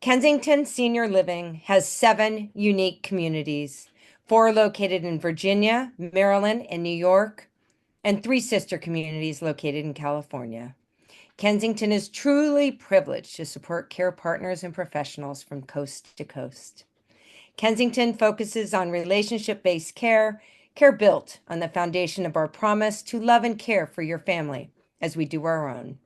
Kensington Senior Living has 7 unique communities, 4 located in Virginia, Maryland, and New York, and 3 sister communities located in California. Kensington is truly privileged to support care partners and professionals from coast to coast. Kensington focuses on relationship-based care, care built on the foundation of our promise to love and care for your family as we do our own.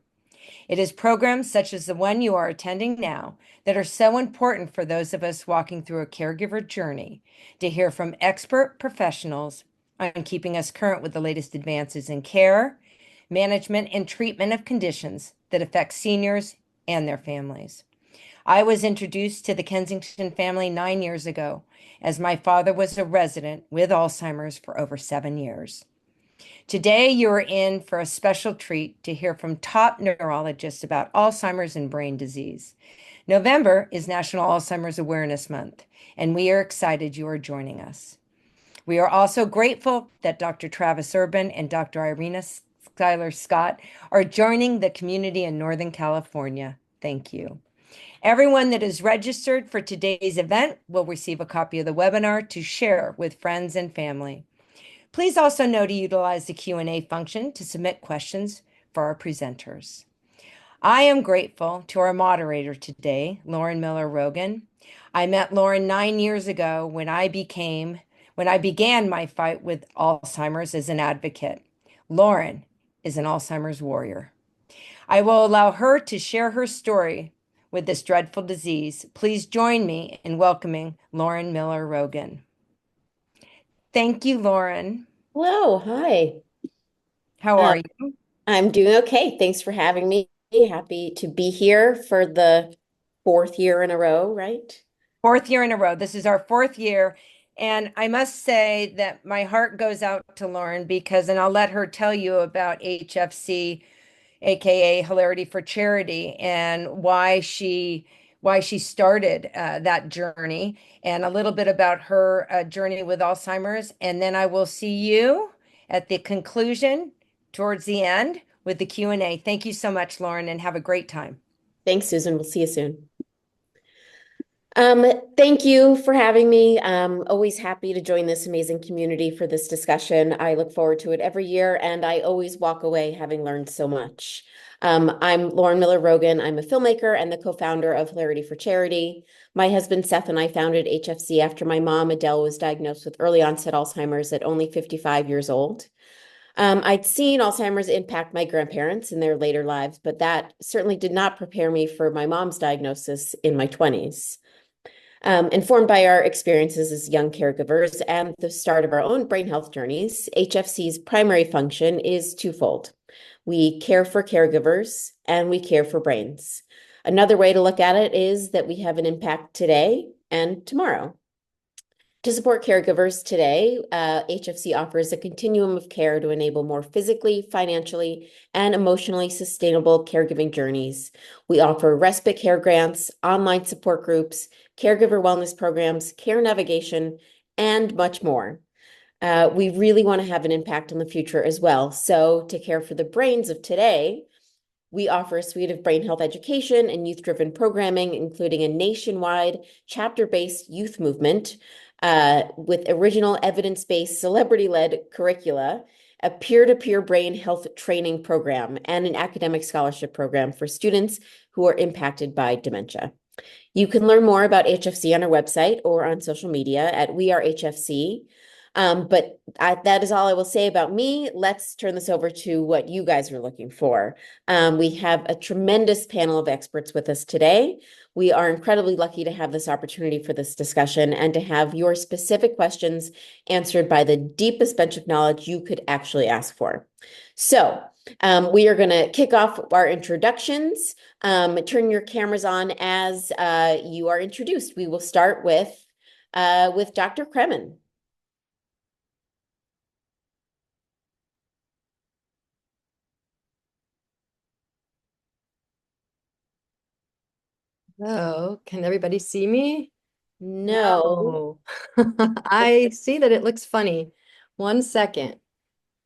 It is programs such as the one you are attending now that are so important for those of us walking through a caregiver journey to hear from expert professionals on keeping us current with the latest advances in care, management, and treatment of conditions that affect seniors and their families. I was introduced to the Kensington family 9 years ago, as my father was a resident with Alzheimer's for over 7 years. Today, you are in for a special treat to hear from top neurologists about Alzheimer's and brain disease. November is National Alzheimer's Awareness Month, and we are excited you are joining us. We are also grateful that Dr. Travis Urban and Dr. Irina Schuyler Scott are joining the community in Northern California. Thank you. Everyone that is registered for today's event will receive a copy of the webinar to share with friends and family. Please also know to utilize the Q&A function to submit questions for our presenters. I am grateful to our moderator today, Lauren Miller Rogen. I met Lauren 9 years ago when I began my fight with Alzheimer's as an advocate. Lauren is an Alzheimer's warrior. I will allow her to share her story with this dreadful disease. Please join me in welcoming Lauren Miller Rogen. Thank you, Lauren. Hello, hi. How Uh, are you? I'm doing okay. Thanks for having me. Happy to be here for the fourth year in a row, right? 4th year in a row. This is our 4th year. And I must say that my heart goes out to Lauren because, and I'll let her tell you about HFC, aka Hilarity for Charity, and why she started that journey, and a little bit about her journey with Alzheimer's. And then I will see you at the conclusion, towards the end, with the Q&A. Thank you so much, Lauren, and have a great time. Thanks, Susan. We'll see you soon. Thank you for having me. Always happy to join this amazing community for this discussion. I look forward to it every year, and I always walk away having learned so much. I'm Lauren Miller Rogen. I'm a filmmaker and the co-founder of Hilarity for Charity. My husband Seth and I founded HFC after my mom Adele was diagnosed with early onset Alzheimer's at only 55 years old. I'd seen Alzheimer's impact my grandparents in their later lives, but that certainly did not prepare me for my mom's diagnosis in my 20s. Informed by our experiences as young caregivers and the start of our own brain health journeys, HFC's primary function is twofold. We care for caregivers and we care for brains. Another way to look at it is that we have an impact today and tomorrow. To support caregivers today, HFC offers a continuum of care to enable more physically, financially, and emotionally sustainable caregiving journeys. We offer respite care grants, online support groups, caregiver wellness programs, care navigation, and much more. We really want to have an impact on the future as well. So to care for the brains of today, we offer a suite of brain health education and youth-driven programming, including a nationwide chapter-based youth movement with original evidence-based celebrity-led curricula, a peer-to-peer brain health training program, and an academic scholarship program for students who are impacted by dementia. You can learn more about HFC on our website or on social media at We Are HFC. But that is all I will say about me. Let's turn this over to what you guys are looking for. We have a tremendous panel of experts with us today. We are incredibly lucky to have this opportunity for this discussion and to have your specific questions answered by the deepest bench of knowledge you could actually ask for. So we are going to kick off our introductions. Turn your cameras on as you are introduced. We will start with Dr. Kremen. Hello, can everybody see me? No. I see that it looks funny. 1 second.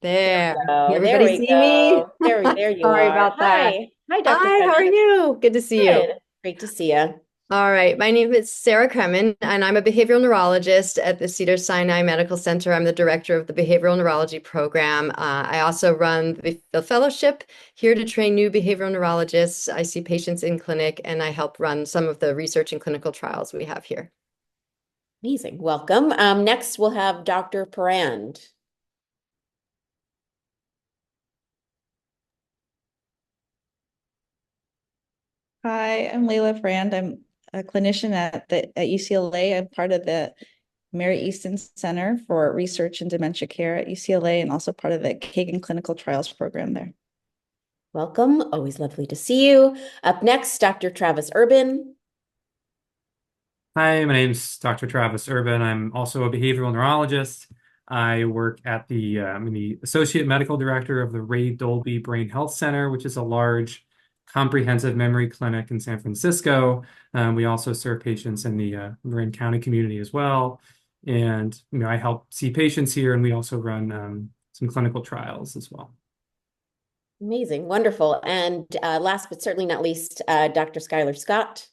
There. Can Oh, there everybody we see me? go. There you Sorry are. about that. Hi. Hi, Dr. Hi, how are Kremen. you? Good to see you. Good. Great to see you. All right, my name is Sarah Kremen, and I'm a behavioral neurologist at the Cedars Sinai Medical Center. I'm the director of the behavioral neurology program. I also run the fellowship here to train new behavioral neurologists. I see patients in clinic, and I help run some of the research and clinical trials we have here. Amazing. Welcome. Next, we'll have Dr. Parand. Hi, I'm Layla Frand. I'm a clinician at UCLA. I'm part of the Mary Easton Center for Research in Dementia Care at UCLA and also part of the Kagan Clinical Trials program there. Welcome. Always lovely to see you. Up next, Dr. Travis Urban. Hi, my name's Dr. Travis Urban. I'm also a behavioral neurologist. I work at I'm the Associate Medical Director of the Ray Dolby Brain Health Center, which is a large comprehensive memory clinic in San Francisco. We also serve patients in the Marin County community as well. And I help see patients here, and we also run some clinical trials as well. Amazing. Wonderful. And last but certainly not least, Dr. Skylar Scott.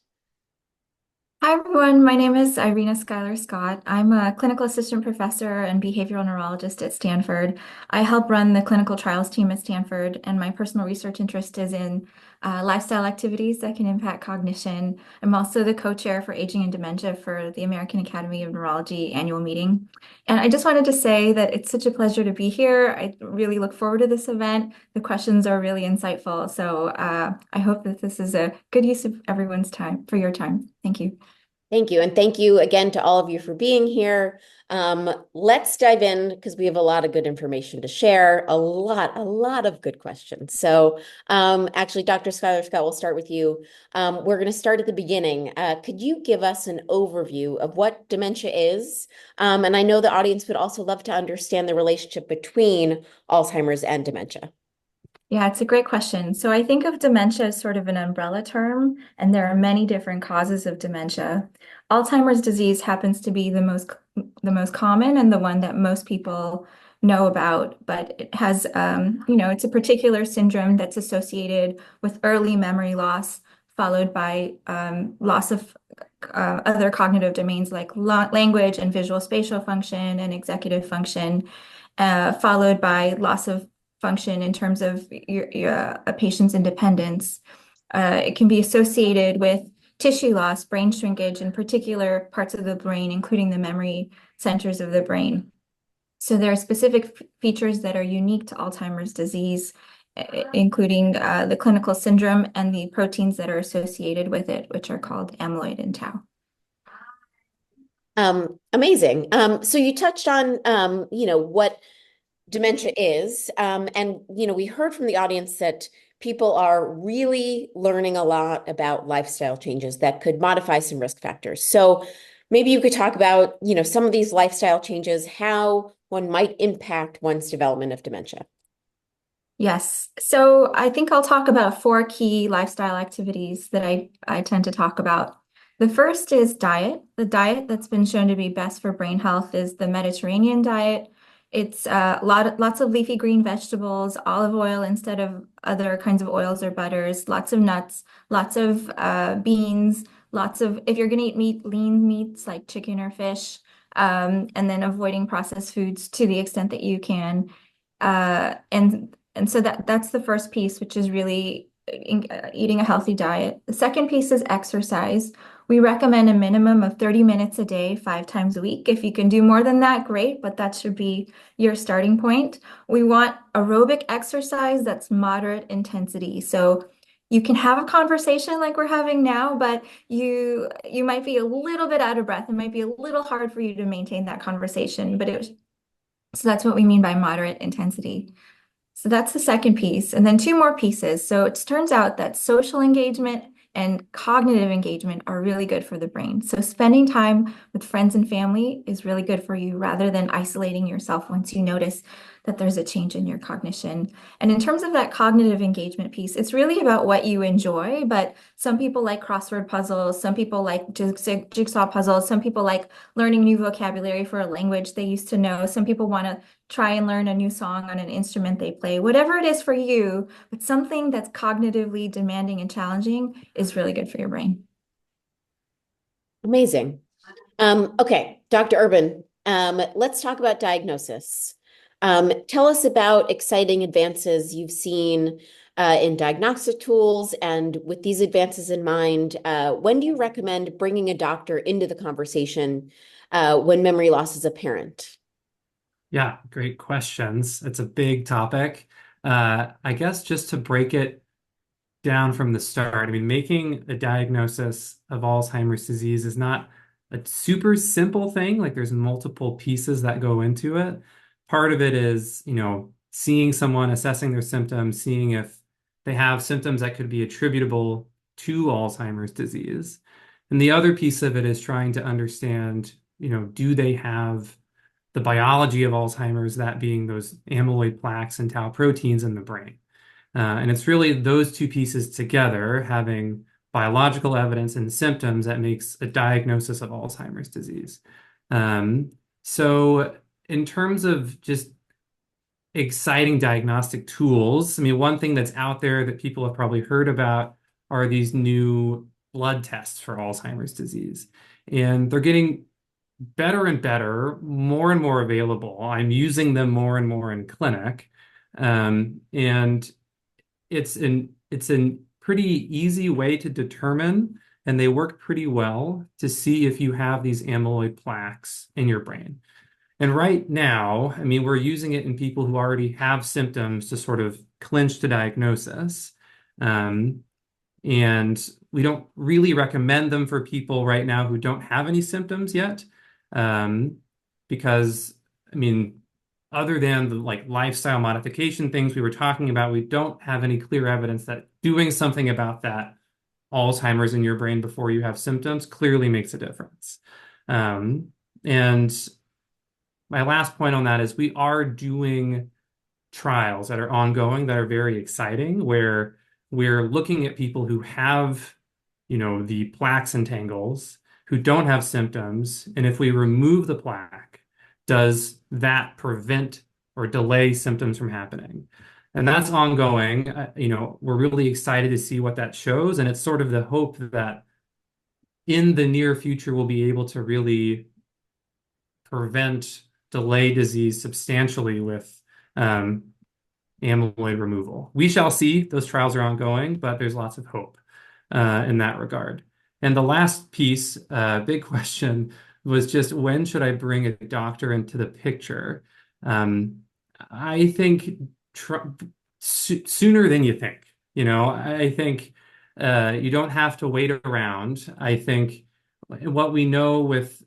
Hi, everyone. My name is Irina Schuyler Scott. I'm a clinical assistant professor and behavioral neurologist at Stanford. I help run the clinical trials team at Stanford, and my personal research interest is in lifestyle activities that can impact cognition. I'm also the co-chair for Aging and Dementia for the American Academy of Neurology annual meeting. And I just wanted to say that it's such a pleasure to be here. I really look forward to this event. The questions are really insightful. So I hope that this is a good use of everyone's time, for your time. Thank you. Thank you. And thank you again to all of you for being here. Let's dive in because we have a lot of good information to share, a lot of good questions. So actually, Dr. Skylar Scott, we'll start with you. We're going to start at the beginning. Could you give us an overview of what dementia is? And I know the audience would also love to understand the relationship between Alzheimer's and dementia. Yeah, it's a great question. So I think of dementia as sort of an umbrella term, and there are many different causes of dementia. Alzheimer's disease happens to be the most common and the one that most people know about, but it has, it's a particular syndrome that's associated with early memory loss, followed by loss of other cognitive domains like language and visual spatial function and executive function, followed by loss of function in terms of a patient's independence. It can be associated with tissue loss, brain shrinkage in particular parts of the brain, including the memory centers of the brain. So there are specific features that are unique to Alzheimer's disease, including the clinical syndrome and the proteins that are associated with it, which are called amyloid and tau. Amazing. So you touched on, what dementia is. And, we heard from the audience that people are really learning a lot about lifestyle changes that could modify some risk factors. So maybe you could talk about, some of these lifestyle changes, how one might impact one's development of dementia. Yes. So I think I'll talk about 4 key lifestyle activities that I tend to talk about. The first is diet. The diet that's been shown to be best for brain health is the Mediterranean diet. It's lots of leafy green vegetables, olive oil instead of other kinds of oils or butters, lots of nuts, lots of beans, if you're going to eat meat, lean meats like chicken or fish, and then avoiding processed foods to the extent that you can. And so that's the first piece, which is really eating a healthy diet. The second piece is exercise. We recommend a minimum of 30 minutes a day, 5 times a week. If you can do more than that, great, but that should be your starting point. We want aerobic exercise that's moderate intensity. So you can have a conversation like we're having now, but you might be a little bit out of breath. It might be a little hard for you to maintain that conversation, so that's what we mean by moderate intensity. So that's the second piece. And then 2 more pieces. So it turns out that social engagement and cognitive engagement are really good for the brain. So spending time with friends and family is really good for you rather than isolating yourself once you notice that there's a change in your cognition. And in terms of that cognitive engagement piece, it's really about what you enjoy, but some people like crossword puzzles, some people like jigsaw puzzles, some people like learning new vocabulary for a language they used to know, some people want to try and learn a new song on an instrument they play. Whatever it is for you, but something that's cognitively demanding and challenging is really good for your brain. Amazing. Okay, Dr. Urban, let's talk about diagnosis. Tell us about exciting advances you've seen in diagnostic tools, and with these advances in mind, when do you recommend bringing a doctor into the conversation when memory loss is apparent? Yeah, great questions. It's a big topic. I guess just to break it down from the start, I mean, making a diagnosis of Alzheimer's disease is not a super simple thing. Like there's multiple pieces that go into it. Part of it is, seeing someone, assessing their symptoms, seeing if they have symptoms that could be attributable to Alzheimer's disease. And the other piece of it is trying to understand, do they have the biology of Alzheimer's, that being those amyloid plaques and tau proteins in the brain. And it's really those two pieces together, having biological evidence and symptoms, that makes a diagnosis of Alzheimer's disease. So in terms of just exciting diagnostic tools, I mean, one thing that's out there that people have probably heard about are these new blood tests for Alzheimer's disease. And they're getting better and better, more and more available. I'm using them more and more in clinic. And it's a pretty easy way to determine, and they work pretty well to see if you have these amyloid plaques in your brain. And right now, I mean, we're using it in people who already have symptoms to sort of clinch the diagnosis. And we don't really recommend them for people right now who don't have any symptoms yet. Because, I mean, other than the lifestyle modification things we were talking about, we don't have any clear evidence that doing something about that Alzheimer's in your brain before you have symptoms clearly makes a difference. And my last point on that is we are doing trials that are ongoing that are very exciting, where we're looking at people who have, the plaques and tangles, who don't have symptoms. And if we remove the plaque, does that prevent or delay symptoms from happening? And that's ongoing. We're really excited to see what that shows. And it's sort of the hope that in the near future, we'll be able to really prevent, delay disease substantially with amyloid removal. We shall see. Those trials are ongoing, but there's lots of hope in that regard. And the last piece, big question, was just when should I bring a doctor into the picture? I think sooner than you think. I think you don't have to wait around. I think what we know with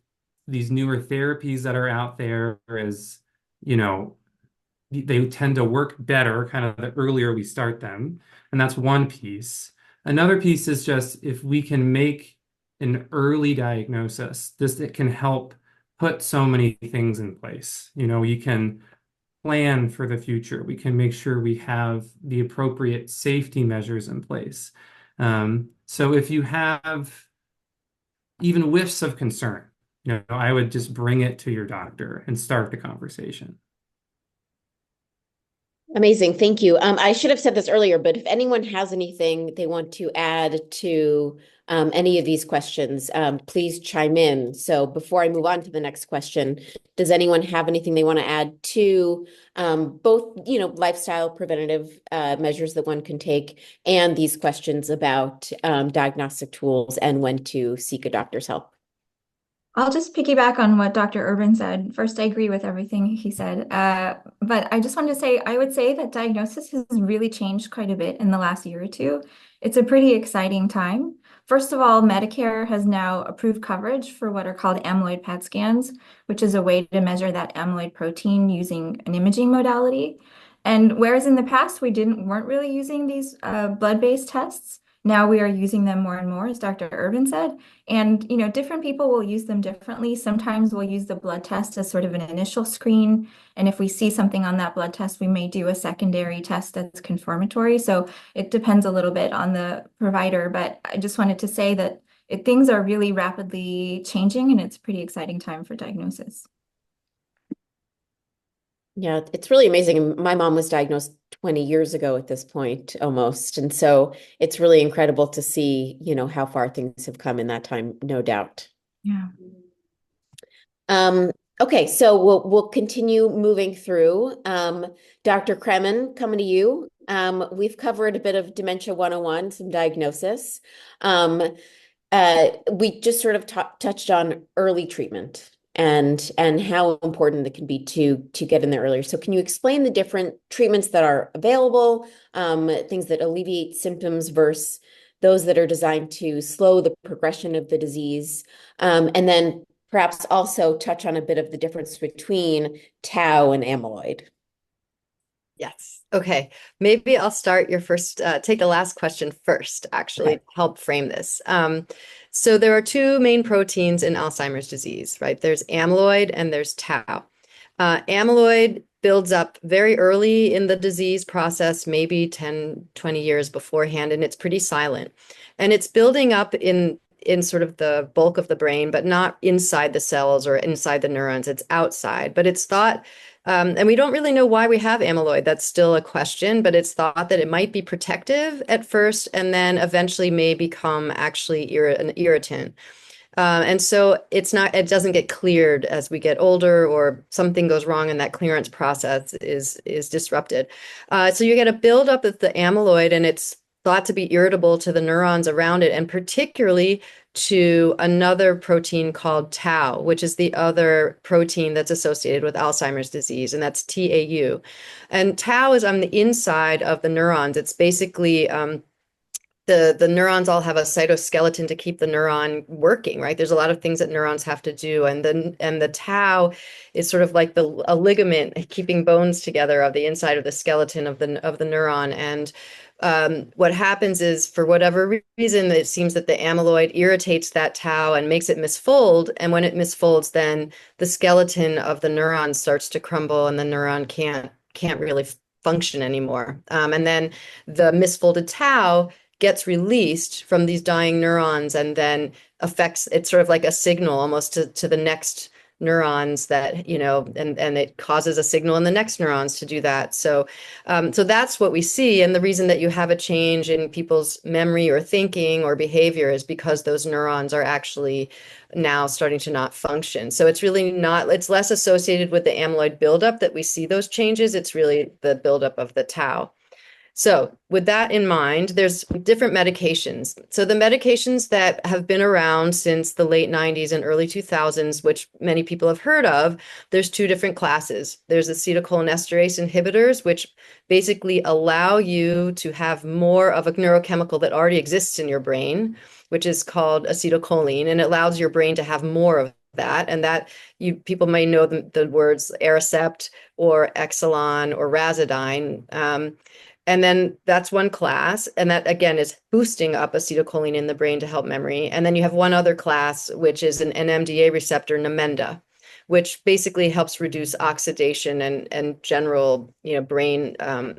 these newer therapies that are out there is, they tend to work better kind of the earlier we start them. And that's one piece. Another piece is just if we can make an early diagnosis, it can help put so many things in place. You can plan for the future. We can make sure we have the appropriate safety measures in place. So if you have even whiffs of concern, I would just bring it to your doctor and start the conversation. Amazing. Thank you. I should have said this earlier, but if anyone has anything they want to add to any of these questions, please chime in. So before I move on to the next question, does anyone have anything they want to add to both, lifestyle preventative measures that one can take and these questions about diagnostic tools and when to seek a doctor's help? I'll just piggyback on what Dr. Urban said. First, I agree with everything he said. But I just wanted to say, I would say that diagnosis has really changed quite a bit in the last year or two. It's a pretty exciting time. First of all, Medicare has now approved coverage for what are called amyloid PET scans, which is a way to measure that amyloid protein using an imaging modality. And whereas in the past we weren't really using these blood-based tests, now we are using them more and more, as Dr. Urban said. And, different people will use them differently. Sometimes we'll use the blood test as sort of an initial screen. And if we see something on that blood test, we may do a secondary test that's confirmatory. So it depends a little bit on the provider. But I just wanted to say that things are really rapidly changing, and it's a pretty exciting time for diagnosis. Yeah, it's really amazing. My mom was diagnosed 20 years ago at this point, almost. And so it's really incredible to see, how far things have come in that time, no doubt. Yeah. Okay, so we'll continue moving through. Dr. Kremen, coming to you. We've covered a bit of Dementia 101, some diagnosis. We just sort of touched on early treatment and how important it can be to get in there earlier. So can you explain the different treatments that are available, things that alleviate symptoms versus those that are designed to slow the progression of the disease, and then perhaps also touch on a bit of the difference between tau and amyloid? Yes. Okay. Maybe I'll start your first, take the last question first, actually, Okay. to help frame this. So there are two main proteins in Alzheimer's disease, right? There's amyloid and there's tau. Amyloid builds up very early in the disease process, maybe 10, 20 years beforehand, and it's pretty silent. And it's building up in sort of the bulk of the brain, but not inside the cells or inside the neurons. It's outside. But it's thought, and we don't really know why we have amyloid. That's still a question, but it's thought that it might be protective at first and then eventually may become actually an irritant. And so it doesn't get cleared as we get older, or something goes wrong and that clearance process is disrupted. So you get a buildup of the amyloid, and it's thought to be irritable to the neurons around it, and particularly to another protein called tau, which is the other protein that's associated with Alzheimer's disease, and that's TAU. And tau is on the inside of the neurons. It's basically the neurons all have a cytoskeleton to keep the neuron working, right? There's a lot of things that neurons have to do, and the tau is sort of like a ligament keeping bones together of the inside of the skeleton of the neuron. And what happens is, for whatever reason, it seems that the amyloid irritates that tau and makes it misfold. And when it misfolds, then the skeleton of the neuron starts to crumble, and the neuron can't really function anymore. And then the misfolded tau gets released from these dying neurons and then affects, it's sort of like a signal almost to the next neurons that, and it causes a signal in the next neurons to do that. So that's what we see. And the reason that you have a change in people's memory or thinking or behavior is because those neurons are actually now starting to not function. So it's really not, it's less associated with the amyloid buildup that we see those changes. It's really the buildup of the tau. So with that in mind, there's different medications. So the medications that have been around since the late 90s and early 2000s, which many people have heard of, there's two different classes. There's acetylcholinesterase inhibitors, which basically allow you to have more of a neurochemical that already exists in your brain, which is called acetylcholine, and it allows your brain to have more of that. And that people may know the words Aricept or Exelon or Razidine. And then that's one class. And that, again, is boosting up acetylcholine in the brain to help memory. And then you have one other class, which is an NMDA receptor, Namenda, which basically helps reduce oxidation and general, brain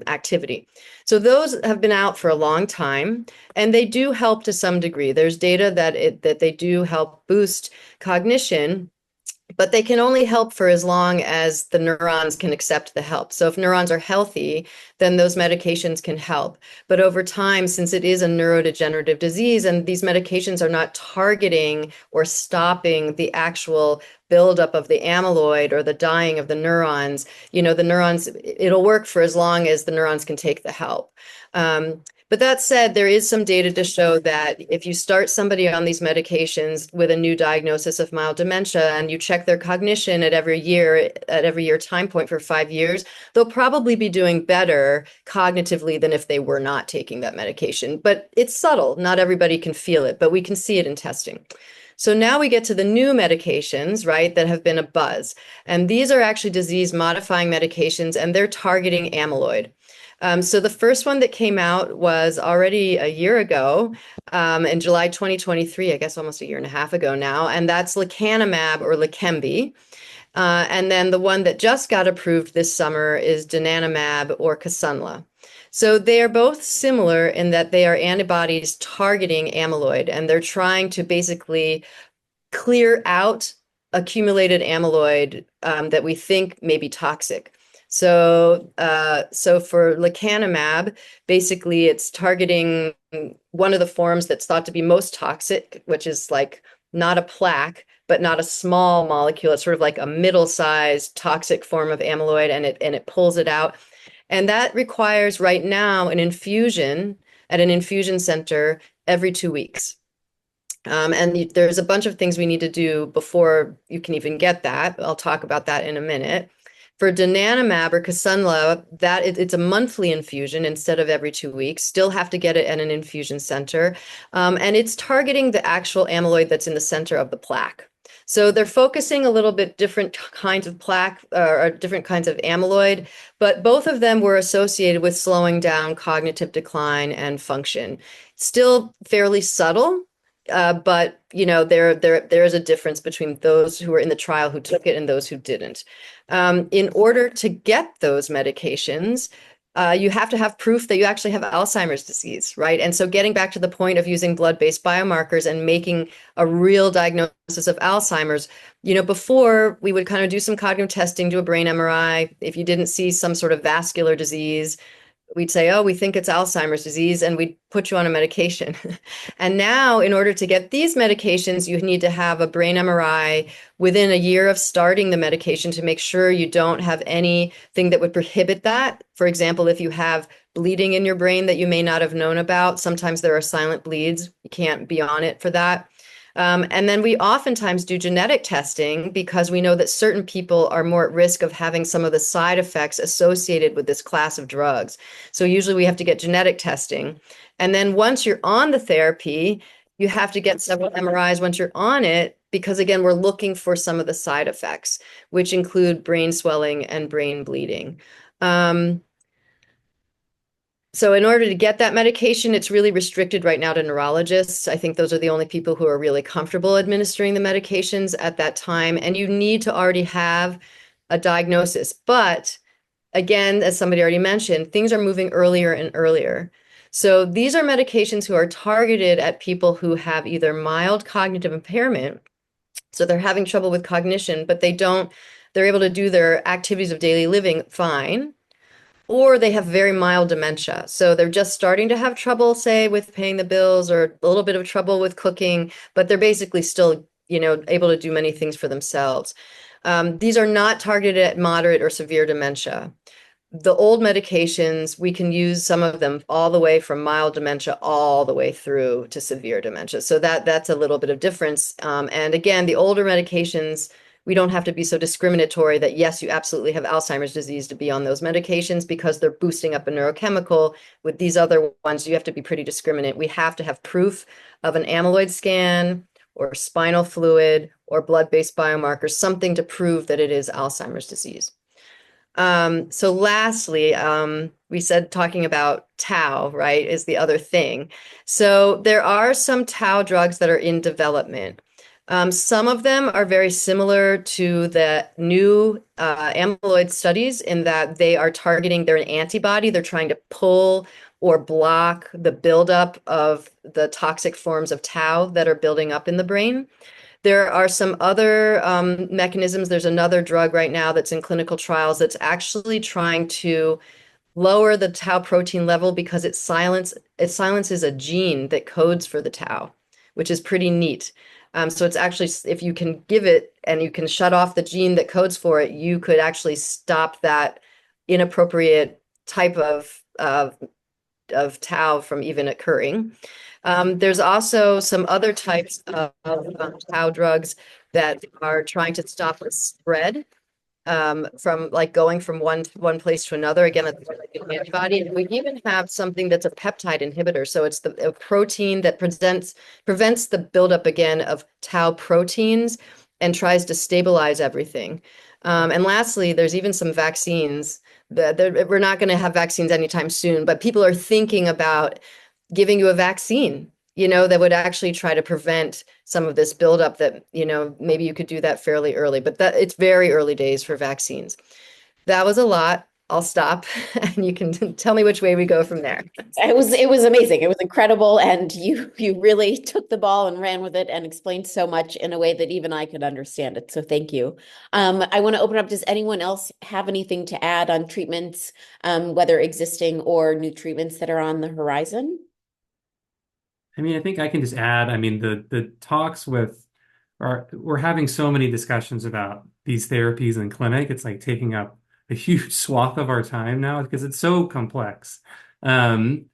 activity. So those have been out for a long time, and they do help to some degree. There's data that they do help boost cognition, but they can only help for as long as the neurons can accept the help. So if neurons are healthy, then those medications can help. But over time, since it is a neurodegenerative disease and these medications are not targeting or stopping the actual buildup of the amyloid or the dying of the neurons, the neurons, it'll work for as long as the neurons can take the help. But that said, there is some data to show that if you start somebody on these medications with a new diagnosis of mild dementia and you check their cognition at every year time point for 5 years, they'll probably be doing better cognitively than if they were not taking that medication. But it's subtle. Not everybody can feel it, but we can see it in testing. So now we get to the new medications, right, that have been a buzz. And these are actually disease-modifying medications, and they're targeting amyloid. So the first one that came out was already a year ago, in July 2023, I guess almost a year and a half ago now, and that's lecanemab or Leqembi. And then the one that just got approved this summer is donanemab or Kisunla. So they are both similar in that they are antibodies targeting amyloid, and they're trying to basically clear out accumulated amyloid that we think may be toxic. So for lecanemab, basically it's targeting one of the forms that's thought to be most toxic, which is like not a plaque, but not a small molecule. It's sort of like a middle-sized toxic form of amyloid, and it pulls it out. And that requires right now an infusion at an infusion center every 2 weeks. And there's a bunch of things we need to do before you can even get that. I'll talk about that in a minute. For donanemab or Kisunla, it's a monthly infusion instead of every 2 weeks. Still have to get it at an infusion center. And it's targeting the actual amyloid that's in the center of the plaque. So they're focusing a little bit different kinds of plaque or different kinds of amyloid, but both of them were associated with slowing down cognitive decline and function. Still fairly subtle, but there is a difference between those who were in the trial who took it and those who didn't. In order to get those medications, you have to have proof that you actually have Alzheimer's disease, right? And so getting back to the point of using blood-based biomarkers and making a real diagnosis of Alzheimer's, before we would kind of do some cognitive testing, do a brain MRI. If you didn't see some sort of vascular disease, we'd say, oh, we think it's Alzheimer's disease, and we'd put you on a medication. And now, in order to get these medications, you need to have a brain MRI within a year of starting the medication to make sure you don't have anything that would prohibit that. For example, if you have bleeding in your brain that you may not have known about, sometimes there are silent bleeds. You can't be on it for that. And then we oftentimes do genetic testing because we know that certain people are more at risk of having some of the side effects associated with this class of drugs. So usually we have to get genetic testing. And then once you're on the therapy, you have to get several MRIs once you're on it, because again, we're looking for some of the side effects, which include brain swelling and brain bleeding. So in order to get that medication, it's really restricted right now to neurologists. I think those are the only people who are really comfortable administering the medications at that time. And you need to already have a diagnosis. But again, as somebody already mentioned, things are moving earlier and earlier. So these are medications who are targeted at people who have either mild cognitive impairment, so they're having trouble with cognition, but they're able to do their activities of daily living fine, or they have very mild dementia. So they're just starting to have trouble, say, with paying the bills, or a little bit of trouble with cooking, but they're basically still, able to do many things for themselves. These are not targeted at moderate or severe dementia. The old medications, we can use some of them all the way from mild dementia all the way through to severe dementia. So that's a little bit of difference. And again, the older medications, we don't have to be so discriminatory that, yes, you absolutely have Alzheimer's disease to be on those medications because they're boosting up a neurochemical. With these other ones, you have to be pretty discriminate. We have to have proof of an amyloid scan or spinal fluid or blood-based biomarkers, something to prove that it is Alzheimer's disease. So lastly, we said talking about tau, right, is the other thing. So there are some tau drugs that are in development. Some of them are very similar to the new amyloid studies in that they are targeting, they're an antibody, they're trying to pull or block the buildup of the toxic forms of tau that are building up in the brain. There are some other mechanisms. There's another drug right now that's in clinical trials that's actually trying to lower the tau protein level because it silences a gene that codes for the tau, which is pretty neat. So it's actually, if you can give it and you can shut off the gene that codes for it, you could actually stop that inappropriate type of tau from even occurring. There's also some other types of tau drugs that are trying to stop the spread from like going from one place to another. Again, it's like an antibody. And we even have something that's a peptide inhibitor. So it's a protein that prevents the buildup again of tau proteins and tries to stabilize everything. And lastly, there's even some vaccines that we're not going to have vaccines anytime soon, but people are thinking about giving you a vaccine, that would actually try to prevent some of this buildup that, maybe you could do that fairly early, but it's very early days for vaccines. That was a lot. I'll stop and you can tell me which way we go from there. It was amazing. It was incredible. And you really took the ball and ran with it and explained so much in a way that even I could understand it. So thank you. I want to open up. Does anyone else have anything to add on treatments, whether existing or new treatments that are on the horizon? I mean, I think I can just add, the talks with we're having so many discussions about these therapies in clinic. It's like taking up a huge swath of our time now because it's so complex. Um,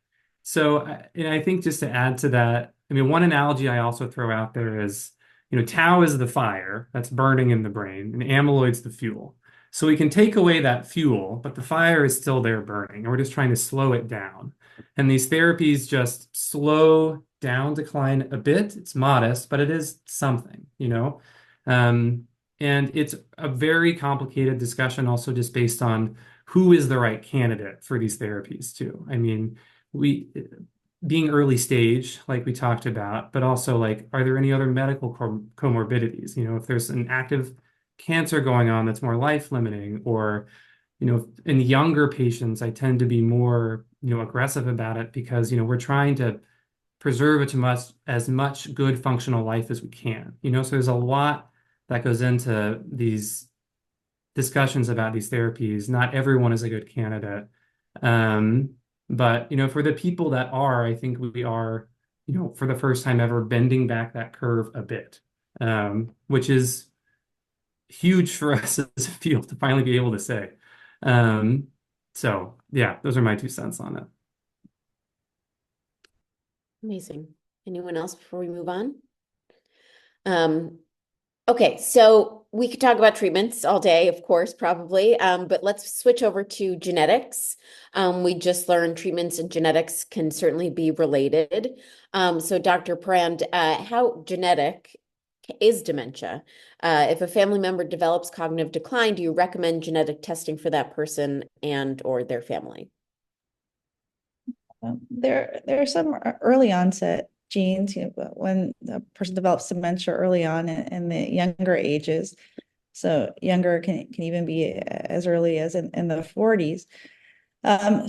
and I think just to add to that, I mean, one analogy I also throw out there is, tau is the fire that's burning in the brain, and amyloid's the fuel. So we can take away that fuel, but the fire is still there burning, and we're just trying to slow it down. And these therapies just slow down decline a bit. It's modest, but it is something, Um, and it's a very complicated discussion also just based on who is the right candidate for these therapies too. I mean, we being early stage, like we talked about, but also like, are there any other medical comorbidities? If there's an active cancer going on that's more life limiting, or in younger patients, I tend to be more, aggressive about it because, we're trying to preserve as much good functional life as we can. So there's a lot that goes into these discussions about these therapies. Not everyone is a good candidate. But for the people that are, I think we are, for the first time ever, bending back that curve a bit, which is huge for us as a field to finally be able to say. So yeah, those are my 2 cents on it. Amazing. Anyone else before we move on? Okay, so we could talk about treatments all day, of course, probably, but let's switch over to genetics. We just learned treatments and genetics can certainly be related. So Dr. Parand, how genetic is dementia? If a family member develops cognitive decline, do you recommend genetic testing for that person and or their family? There are some early onset genes, when a person develops dementia early on in the younger ages. So younger can even be as early as in the 40s.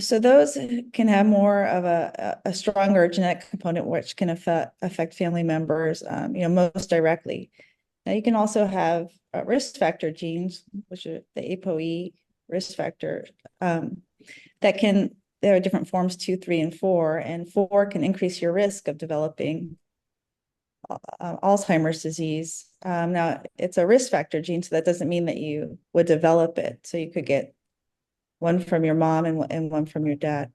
So those can have more of a stronger genetic component, which can affect family members, most directly. Now you can also have risk factor genes, which are the ApoE risk factor, there are different forms 2, 3, and 4, and 4 can increase your risk of developing Alzheimer's disease. Now it's a risk factor gene, so that doesn't mean that you would develop it. So you could get one from your mom and one from your dad.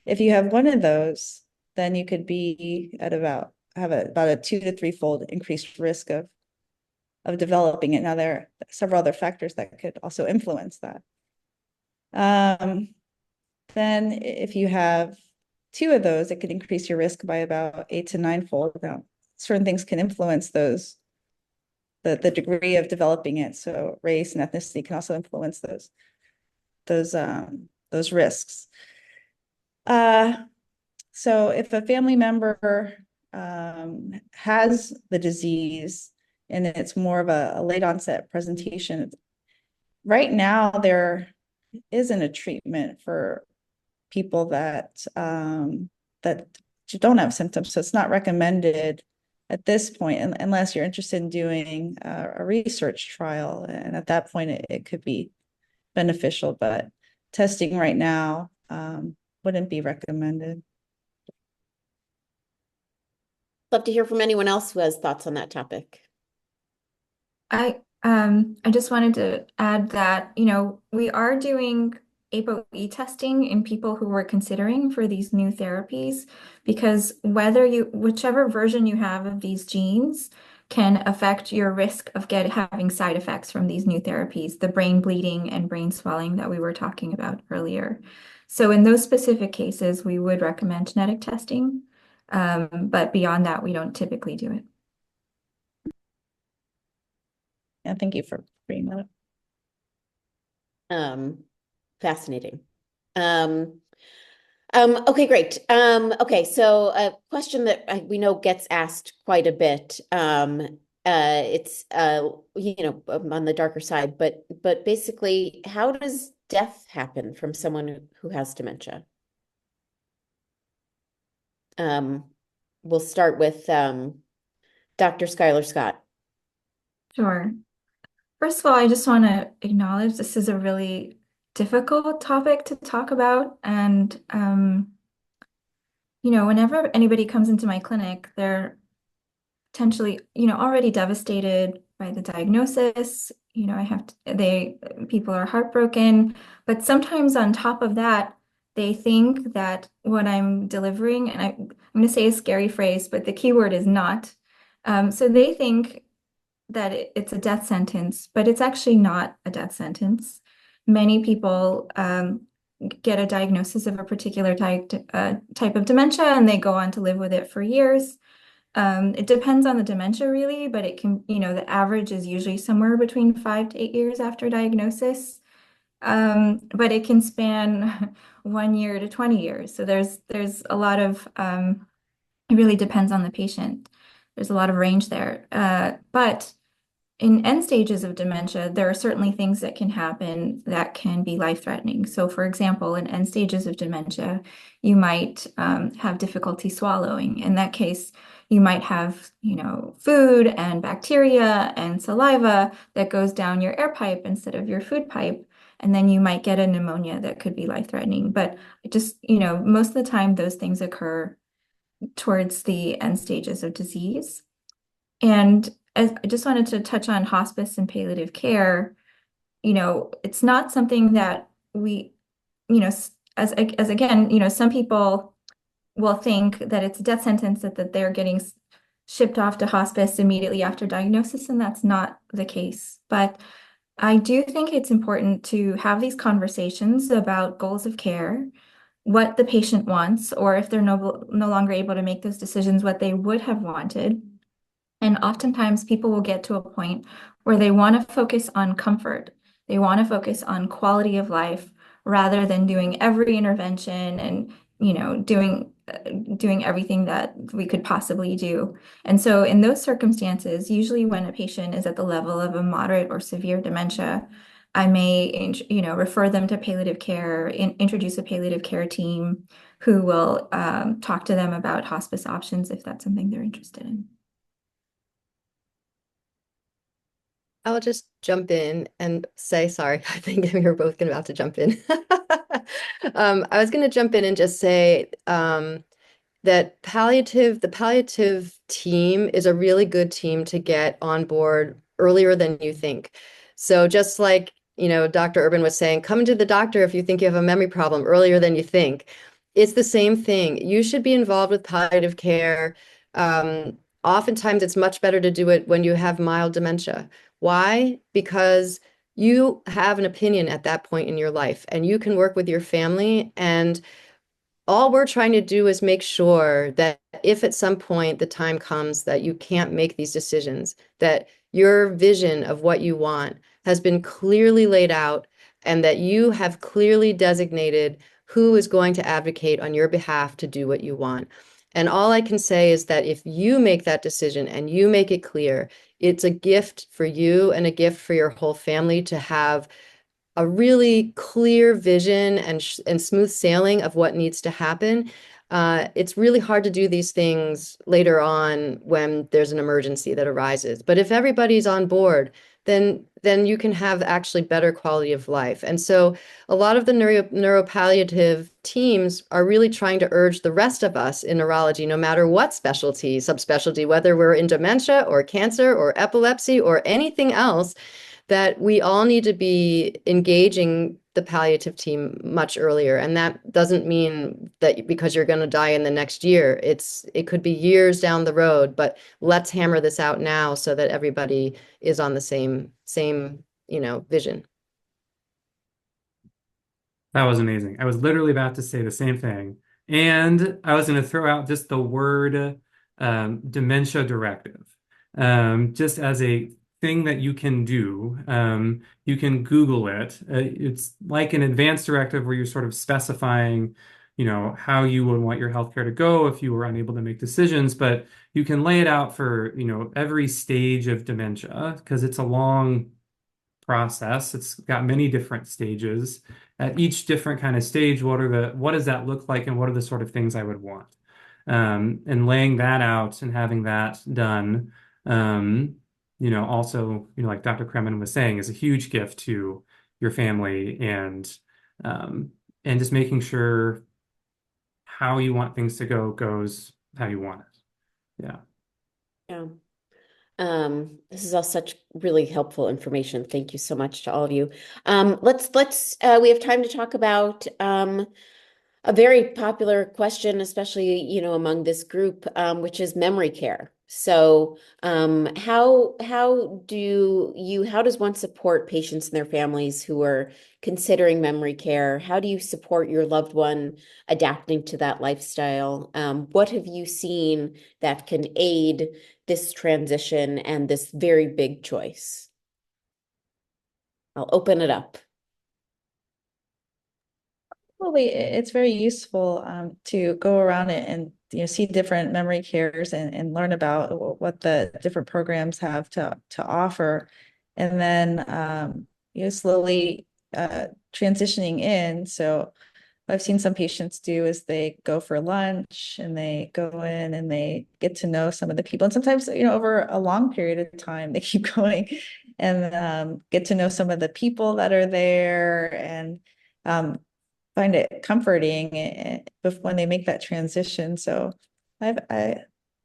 If you have one of those, then you could be at about a 2 to 3-fold increased risk of developing it. Now there are several other factors that could also influence that. Then if you have 2 of those, it could increase your risk by about 8 to 9-fold. Now, certain things can influence the degree of developing it. So race and ethnicity can also influence those risks. So if a family member has the disease and it's more of a late onset presentation, right now there isn't a treatment for people that don't have symptoms. So it's not recommended at this point, unless you're interested in doing a research trial. And at that point, it could be beneficial, but testing right now wouldn't be recommended. Love to hear from anyone else who has thoughts on that topic. I just wanted to add that, we are doing ApoE testing in people who were considering for these new therapies, because whichever version you have of these genes can affect your risk of having side effects from these new therapies, the brain bleeding and brain swelling that we were talking about earlier. So in those specific cases, we would recommend genetic testing, but beyond that, we don't typically do it. Yeah, thank you for bringing that up. Fascinating. Okay, great. Okay, so a question that we know gets asked quite a bit. It's on the darker side, but basically, how does death happen from someone who has dementia? We'll start with Dr. Schuyler Scott. Sure. First of all, I just want to acknowledge this is a really difficult topic to talk about. And, whenever anybody comes into my clinic, they're potentially, already devastated by the diagnosis. People are heartbroken, but sometimes on top of that, they think that what I'm delivering, and I'm going to say a scary phrase, but the key word is not. So they think that it's a death sentence, but it's actually not a death sentence. Many people get a diagnosis of a particular type of dementia, and they go on to live with it for years. It depends on the dementia, really, but it can, the average is usually somewhere between 5 to 8 years after diagnosis. But it can span 1 year to 20 years. So there's a lot of, it really depends on the patient. There's a lot of range there. But in end stages of dementia, there are certainly things that can happen that can be life-threatening. So, for example, in end stages of dementia, you might have difficulty swallowing. In that case, you might have, food and bacteria and saliva that goes down your air pipe instead of your food pipe. And then you might get a pneumonia that could be life-threatening. But just, most of the time, those things occur towards the end stages of disease. And I just wanted to touch on hospice and palliative care. It's not something that we, as again, some people will think that it's a death sentence, that they're getting shipped off to hospice immediately after diagnosis, and that's not the case. But I do think it's important to have these conversations about goals of care, what the patient wants, or if they're no longer able to make those decisions, what they would have wanted. And oftentimes people will get to a point where they want to focus on comfort. They want to focus on quality of life rather than doing every intervention and, doing everything that we could possibly do. And so in those circumstances, usually when a patient is at the level of a moderate or severe dementia, I may, refer them to palliative care, introduce a palliative care team who will talk to them about hospice options if that's something they're interested in. I'll just jump in and say, sorry, I think we were both about to jump in. I was going to jump in and just say that the palliative team is a really good team to get on board earlier than you think. So just like, Dr. Urban was saying, come to the doctor if you think you have a memory problem earlier than you think. It's the same thing. You should be involved with palliative care. Oftentimes, it's much better to do it when you have mild dementia. Why? Because you have an opinion at that point in your life, and you can work with your family. And all we're trying to do is make sure that if at some point the time comes that you can't make these decisions, that your vision of what you want has been clearly laid out and that you have clearly designated who is going to advocate on your behalf to do what you want. And all I can say is that if you make that decision and you make it clear, it's a gift for you and a gift for your whole family to have a really clear vision and smooth sailing of what needs to happen. It's really hard to do these things later on when there's an emergency that arises. But if everybody's on board, then you can have actually better quality of life. And so a lot of the neuropalliative teams are really trying to urge the rest of us in neurology, no matter what specialty, subspecialty, whether we're in dementia or cancer or epilepsy or anything else, that we all need to be engaging the palliative team much earlier. And that doesn't mean that because you're going to die in the next year. It could be years down the road, but let's hammer this out now so that everybody is on the same vision. That was amazing. I was literally about to say the same thing. And I was going to throw out just the word dementia directive, just as a thing that you can do. You can Google it. It's like an advanced directive where you're sort of specifying, how you would want your healthcare to go if you were unable to make decisions. But you can lay it out for, every stage of dementia because it's a long process. It's got many different stages. At each different kind of stage, what does that look like, and what are the sort of things I would want? And laying that out and having that done. Also, like Dr. Kremen was saying, is a huge gift to your family and just making sure how you want things to go goes how you want it. Yeah. Yeah. This is all such really helpful information. Thank you so much to all of you. We have time to talk about a very popular question, especially, among this group, which is memory care. So, how does one support patients and their families who are considering memory care? How do you support your loved one adapting to that lifestyle? What have you seen that can aid this transition and this very big choice? I'll open it up. Probably it's very useful to go around and see different memory cares and learn about what the different programs have to offer, and then slowly transitioning in. So what I've seen some patients do is they go for lunch and they go in and they get to know some of the people, and sometimes over a long period of time they keep going and get to know some of the people that are there, and find it comforting when they make that transition. So I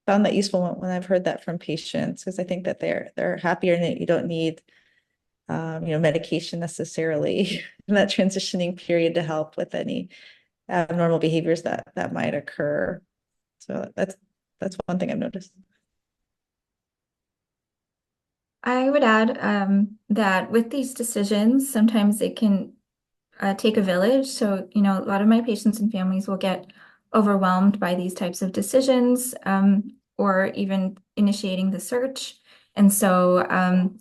found that useful when I've heard that from patients, because I think that they're happier and that you don't need medication necessarily in that transitioning period to help with any abnormal behaviors that might occur. So that's one thing I've noticed. I would add that with these decisions, sometimes it can take a village. So, a lot of my patients and families will get overwhelmed by these types of decisions, or even initiating the search. And so,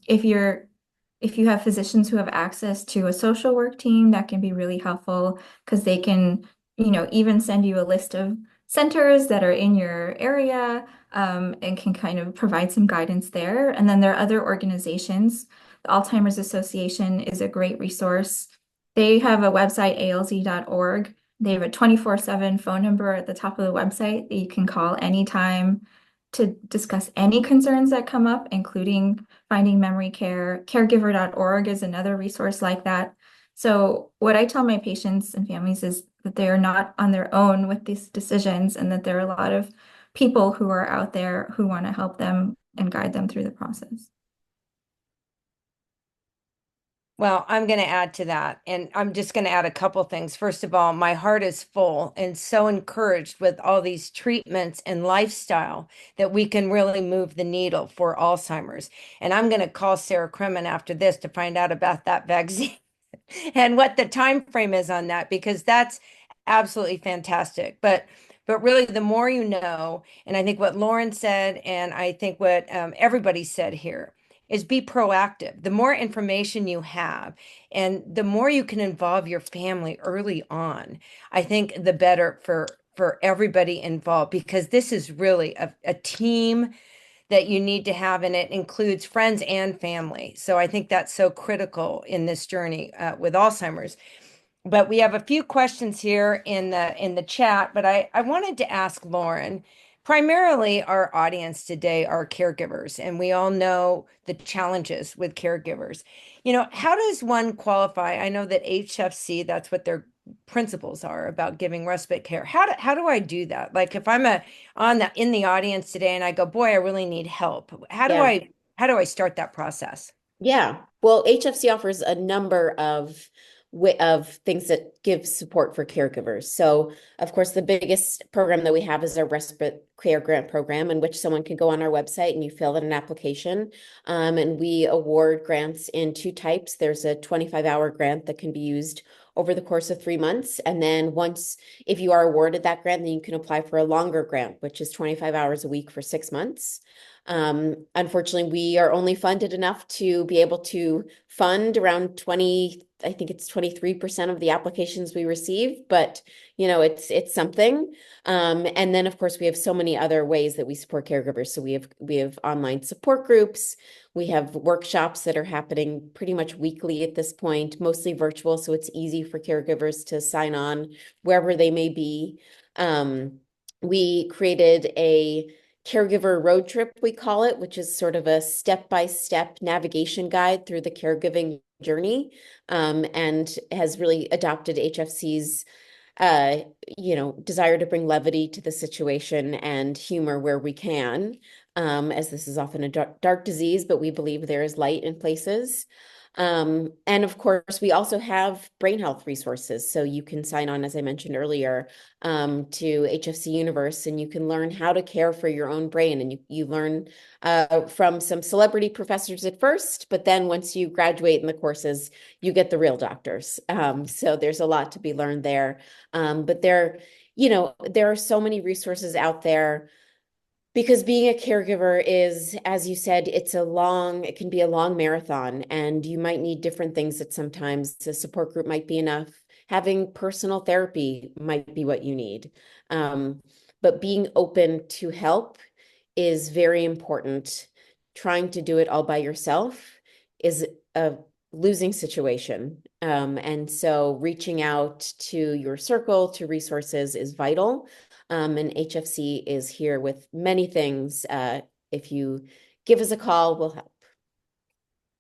if you have physicians who have access to a social work team, that can be really helpful, because they can, even send you a list of centers that are in your area, and can kind of provide some guidance there. And then there are other organizations. The Alzheimer's Association is a great resource. They have a website, alz.org. They have a 24/7 phone number at the top of the website that you can call anytime to discuss any concerns that come up, including finding memory care. Caregiver.org is another resource like that. So what I tell my patients and families is that they are not on their own with these decisions, and that there are a lot of people who are out there who want to help them and guide them through the process. Well, I'm going to add to that, and I'm just going to add a couple things. First of all, my heart is full and so encouraged with all these treatments and lifestyle that we can really move the needle for Alzheimer's. And I'm going to call Sarah Kremen after this to find out about that vaccine and what the time frame is on that, because that's absolutely fantastic. But really, the more you know, and I think what Lauren said, and I think what everybody said here, is be proactive. The more information you have and the more you can involve your family early on, I think the better for everybody involved, because this is really a team that you need to have, and it includes friends and family. So I think that's so critical in this journey with Alzheimer's. But we have a few questions here in the chat, but I wanted to ask Lauren. Primarily, our audience today are caregivers, and we all know the challenges with caregivers. How does one qualify? I know that HFC, that's what their principles are about giving respite care. How do I do that? Like if I'm in the audience today and I go, boy, I really need help. How do Yeah. I start that process? Yeah. Well, HFC offers a number of things that give support for caregivers. So, of course, the biggest program that we have is our respite care grant program, in which someone can go on our website and you fill out an application. And we award grants in two types. There's a 25-hour grant that can be used over the course of 3 months. And then if you are awarded that grant, then you can apply for a longer grant, which is 25 hours a week for 6 months. Unfortunately, we are only funded enough to be able to fund around 23% of the applications we receive, but it's something. And then of course we have so many other ways that we support caregivers. So we have online support groups, we have workshops that are happening pretty much weekly at this point, mostly virtual, so it's easy for caregivers to sign on wherever they may be. We created a caregiver road trip, we call it, which is sort of a step-by-step navigation guide through the caregiving journey, and has really adopted HFC's desire to bring levity to the situation and humor where we can. as this is often a dark disease, but we believe there is light in places. And of course, we also have brain health resources. So you can sign on, as I mentioned earlier, to HFC Universe, and you can learn how to care for your own brain. And you learn from some celebrity professors at first, but then once you graduate in the courses, you get the real doctors. So there's a lot to be learned there. But there are so many resources out there. Because being a caregiver is, as you said, it can be a long marathon, and you might need different things at sometimes. A support group might be enough. Having personal therapy might be what you need. But being open to help is very important. Trying to do it all by yourself is a losing situation. And so reaching out to your circle, to resources is vital. And HFC is here with many things. If you give us a call, we'll help.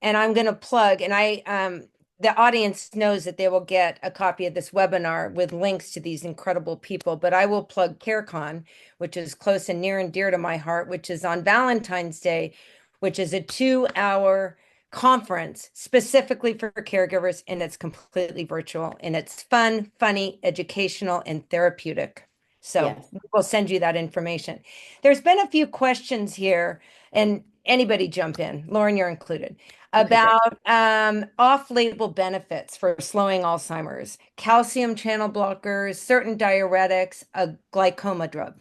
And I'm going to plug, and the audience knows that they will get a copy of this webinar with links to these incredible people, but I will plug CareCon, which is close and near and dear to my heart, which is on Valentine's Day, which is a 2-hour conference specifically for caregivers, and it's completely virtual, and it's fun, funny, educational, and therapeutic. So Yes. we'll send you that information. There's been a few questions here, and anybody jump in, Lauren, you're included, about off-label benefits for slowing Alzheimer's, calcium channel blockers, certain diuretics, a glaucoma drug.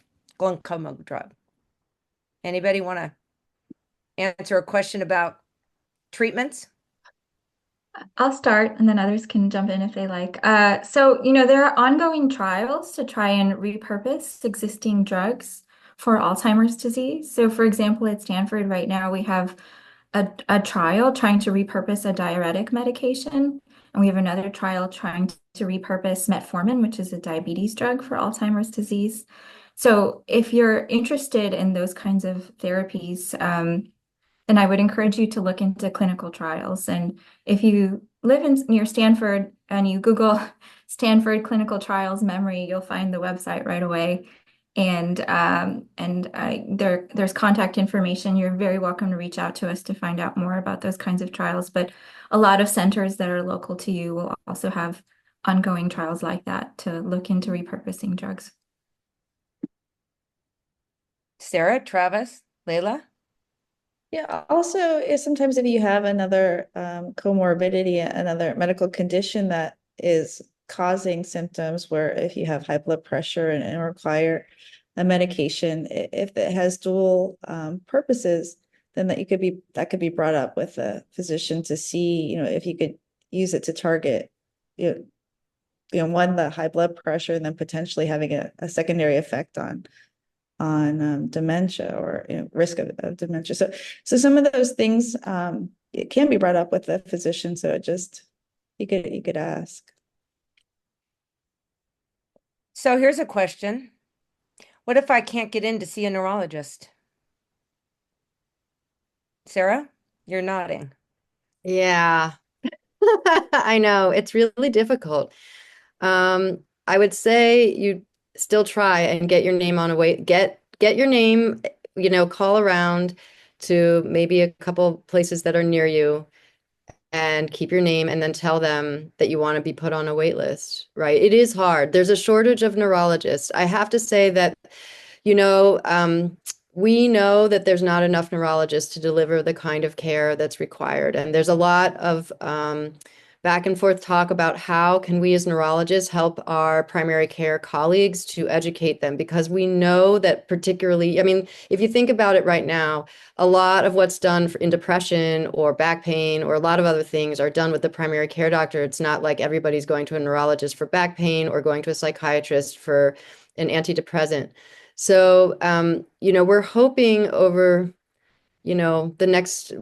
Anybody want to answer a question about treatments? I'll start and then others can jump in if they like. So, there are ongoing trials to try and repurpose existing drugs for Alzheimer's disease. So, for example, at Stanford right now, we have a trial trying to repurpose a diuretic medication. And we have another trial trying to repurpose metformin, which is a diabetes drug for Alzheimer's disease. So if you're interested in those kinds of therapies, then I would encourage you to look into clinical trials. And if you live near Stanford and you Google Stanford clinical trials memory, you'll find the website right away. And there's contact information. You're very welcome to reach out to us to find out more about those kinds of trials. But a lot of centers that are local to you will also have ongoing trials like that to look into repurposing drugs. Sarah, Travis, Layla? Yeah, also, sometimes if you have another comorbidity, another medical condition that is causing symptoms, where if you have high blood pressure and require a medication, if it has dual purposes, then that could be brought up with a physician to see, if you could use it to target, one, the high blood pressure, and then potentially having a secondary effect on dementia or risk of dementia. So some of those things it can be brought up with the physician. So you could ask. So here's a question. What if I can't get in to see a neurologist? Sarah, you're nodding. Yeah, I know it's really difficult. I would say you still try and get your name on a wait. Get your name, call around to maybe a couple places that are near you and keep your name, and then tell them that you want to be put on a wait list, right? It is hard. There's a shortage of neurologists. I have to say that, we know that there's not enough neurologists to deliver the kind of care that's required. And there's a lot of back and forth talk about how can we as neurologists help our primary care colleagues to educate them, because we know that particularly, if you think about it right now, a lot of what's done in depression or back pain or a lot of other things are done with the primary care doctor. It's not like everybody's going to a neurologist for back pain or going to a psychiatrist for an antidepressant. So, we're hoping over the next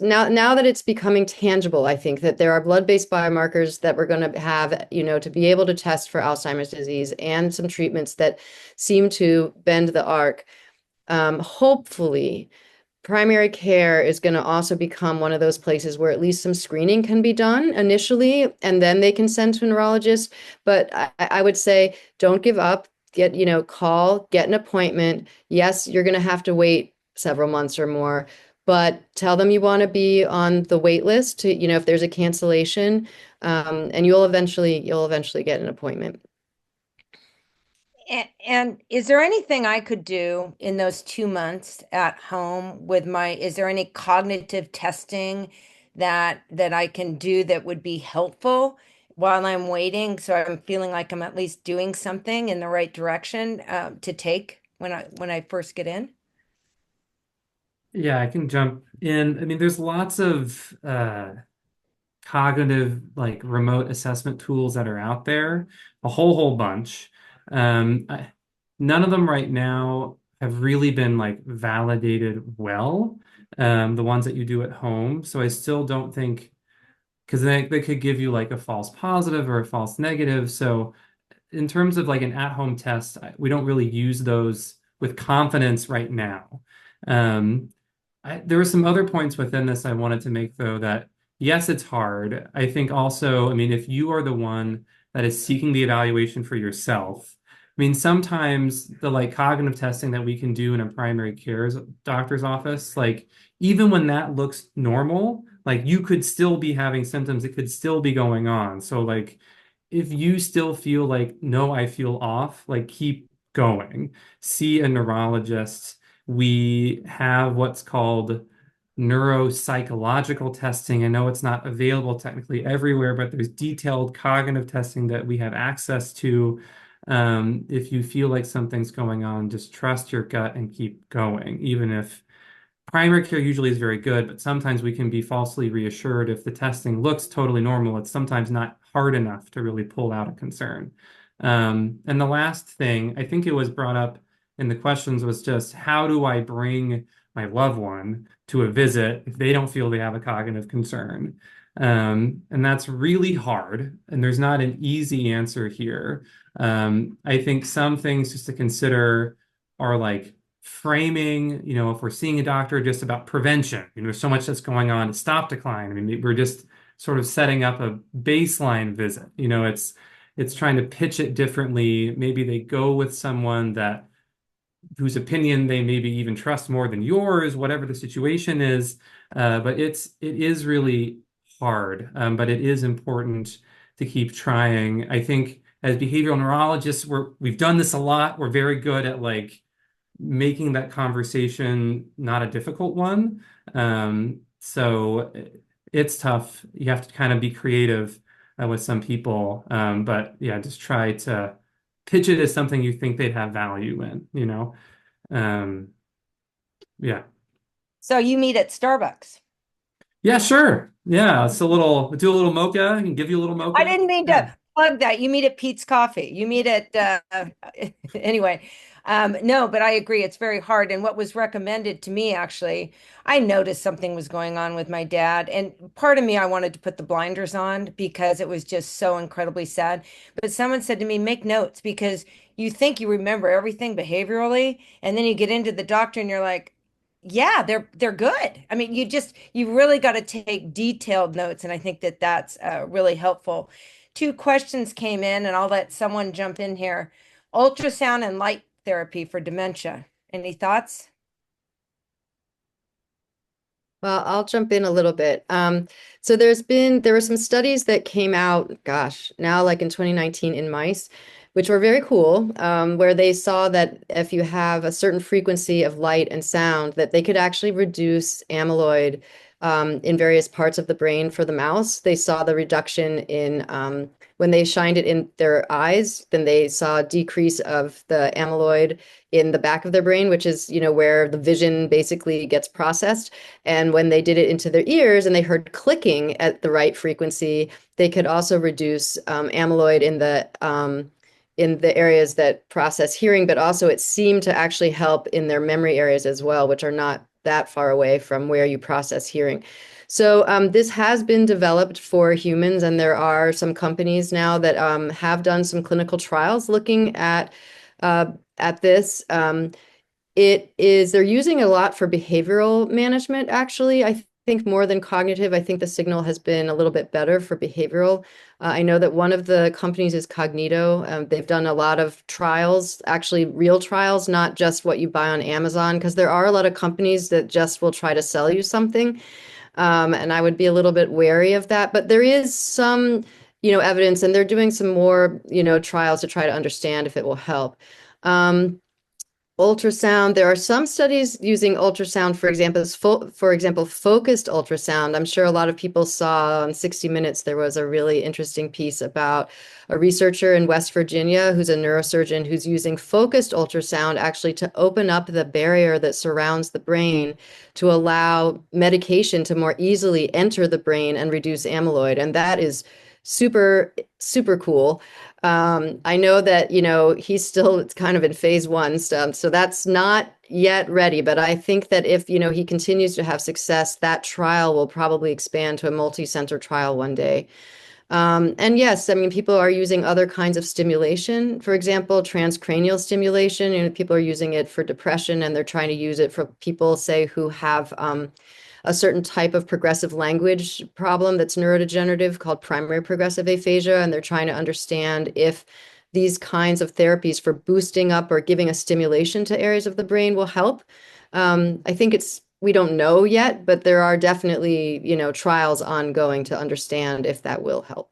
now that it's becoming tangible, I think that there are blood-based biomarkers that we're going to have, to be able to test for Alzheimer's disease, and some treatments that seem to bend the arc. Hopefully, primary care is going to also become one of those places where at least some screening can be done initially, and then they can send to a neurologist. But I would say don't give up. Call, get an appointment. Yes, you're going to have to wait several months or more. But tell them you want to be on the wait list to, if there's a cancellation, and you'll eventually get an appointment. And is there anything I could do in those 2 months at home with is there any cognitive testing that I can do that would be helpful while I'm waiting? So I'm feeling like I'm at least doing something in the right direction to take when I first get in. Yeah, I can jump in. I mean, there's lots of cognitive like remote assessment tools that are out there, a whole bunch. Um, I, None of them right now have really been like validated well. The ones that you do at home. So I still don't think because they could give you like a false positive or a false negative. So in terms of like an at-home test, we don't really use those with confidence right now. Um, there were some other points within this I wanted to make, though, that yes, it's hard. I think also, I mean, if you are the one that is seeking the evaluation for yourself, I mean, sometimes the like cognitive testing that we can do in a primary care doctor's office, like even when that looks normal, like you could still be having symptoms, it could still be going on. So like if you still feel like, no, I feel off, like keep going. See a neurologist. We have what's called neuropsychological testing. I know it's not available technically everywhere, but there's detailed cognitive testing that we have access to. If you feel like something's going on, just trust your gut and keep going, even if primary care usually is very good, but sometimes we can be falsely reassured if the testing looks totally normal. It's sometimes not hard enough to really pull out a concern. And the last thing, I think it was brought up in the questions, was just how do I bring my loved one to a visit if they don't feel they have a cognitive concern? And that's really hard, and there's not an easy answer here. I think some things just to consider are like framing, if we're seeing a doctor just about prevention, there's so much that's going on to stop decline. I mean, we're just sort of setting up a baseline visit. It's trying to pitch it differently. Maybe they go with someone whose opinion they maybe even trust more than yours, whatever the situation is. But it is really hard, but it is important to keep trying. I think as behavioral neurologists, we've done this a lot. We're very good at like making that conversation not a difficult one. So it's tough. You have to kind of be creative with some people. But yeah, just try to pitch it as something you think they'd have value in. Yeah. So you meet at Starbucks. Yeah, sure. Yeah, do a little mocha. I can give you a little mocha. I didn't mean to plug that. You meet at Pete's Coffee. You meet at anyway. No, but I agree. It's very hard. And what was recommended to me, actually, I noticed something was going on with my dad. And part of me, I wanted to put the blinders on because it was just so incredibly sad. But someone said to me, make notes because you think you remember everything behaviorally. And then you get into the doctor and you're like, yeah, they're good. I mean, you really got to take detailed notes, and I think that that's really helpful. Two questions came in, and I'll let someone jump in here. Ultrasound and light therapy for dementia. Any thoughts? Well, I'll jump in a little bit. So there were some studies that came out, gosh, now like in 2019 in mice, which were very cool, where they saw that if you have a certain frequency of light and sound, that they could actually reduce amyloid in various parts of the brain for the mouse. They saw the reduction in when they shined it in their eyes, then they saw a decrease of the amyloid in the back of their brain, which is, where the vision basically gets processed. And when they did it into their ears and they heard clicking at the right frequency, they could also reduce amyloid in the areas that process hearing, but also it seemed to actually help in their memory areas as well, which are not that far away from where you process hearing. So this has been developed for humans, and there are some companies now that have done some clinical trials looking at this. They're using a lot for behavioral management, actually. I think more than cognitive, I think the signal has been a little bit better for behavioral. I know that one of the companies is Cognito. They've done a lot of trials, actually real trials, not just what you buy on Amazon, because there are a lot of companies that just will try to sell you something. And I would be a little bit wary of that. But there is some, evidence, and they're doing some more, trials to try to understand if it will help. Ultrasound. There are some studies using ultrasound, for example, focused ultrasound. I'm sure a lot of people saw on 60 Minutes, there was a really interesting piece about a researcher in West Virginia who's a neurosurgeon who's using focused ultrasound actually to open up the barrier that surrounds the brain to allow medication to more easily enter the brain and reduce amyloid. And that is super, super cool. I know that, he's still kind of in phase 1 stuff, so that's not yet ready. But I think that if, he continues to have success, that trial will probably expand to a multi-center trial one day. And yes, I mean, people are using other kinds of stimulation, for example, transcranial stimulation, and people are using it for depression, and they're trying to use it for people, say, who have a certain type of progressive language problem that's neurodegenerative called primary progressive aphasia. And they're trying to understand if these kinds of therapies for boosting up or giving a stimulation to areas of the brain will help. I think we don't know yet, but there are definitely, trials ongoing to understand if that will help.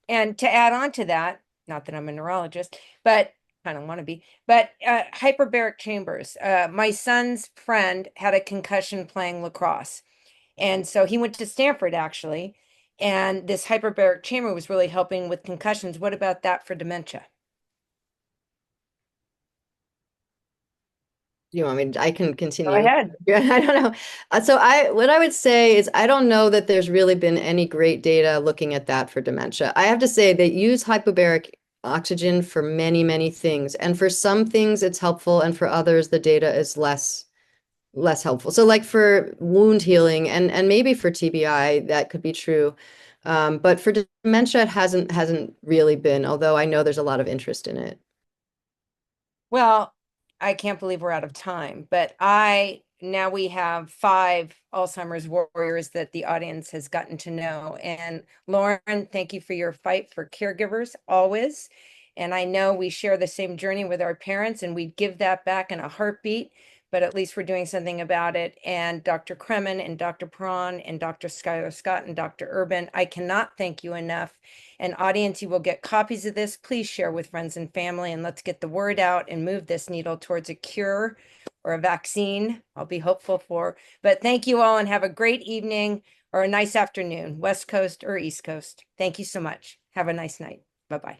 And to add on to that, not that I'm a neurologist, but I don't want to be, but hyperbaric chambers. My son's friend had a concussion playing lacrosse. And so he went to Stanford actually. And this hyperbaric chamber was really helping with concussions. What about that for dementia? You want me I can continue. Go ahead. I don't know. What I would say is I don't know that there's really been any great data looking at that for dementia. I have to say they use hyperbaric oxygen for many, many things. And for some things it's helpful, and for others the data is less helpful. So like for wound healing and maybe for TBI, that could be true. But for dementia, it hasn't really been, although I know there's a lot of interest in it. Well, I can't believe we're out of time, but now we have 5 Alzheimer's warriors that the audience has gotten to know. And Lauren, thank you for your fight for caregivers always. And I know we share the same journey with our parents, and we'd give that back in a heartbeat, but at least we're doing something about it. And Dr. Kremen and Dr. Prawn and Dr. Schuyler Scott and Dr. Urban, I cannot thank you enough. And audience, you will get copies of this. Please share with friends and family, and let's get the word out and move this needle towards a cure or a vaccine. I'll be hopeful for. But thank you all, and have a great evening or a nice afternoon, West Coast or East Coast. Thank you so much. Have a nice night. Bye-bye.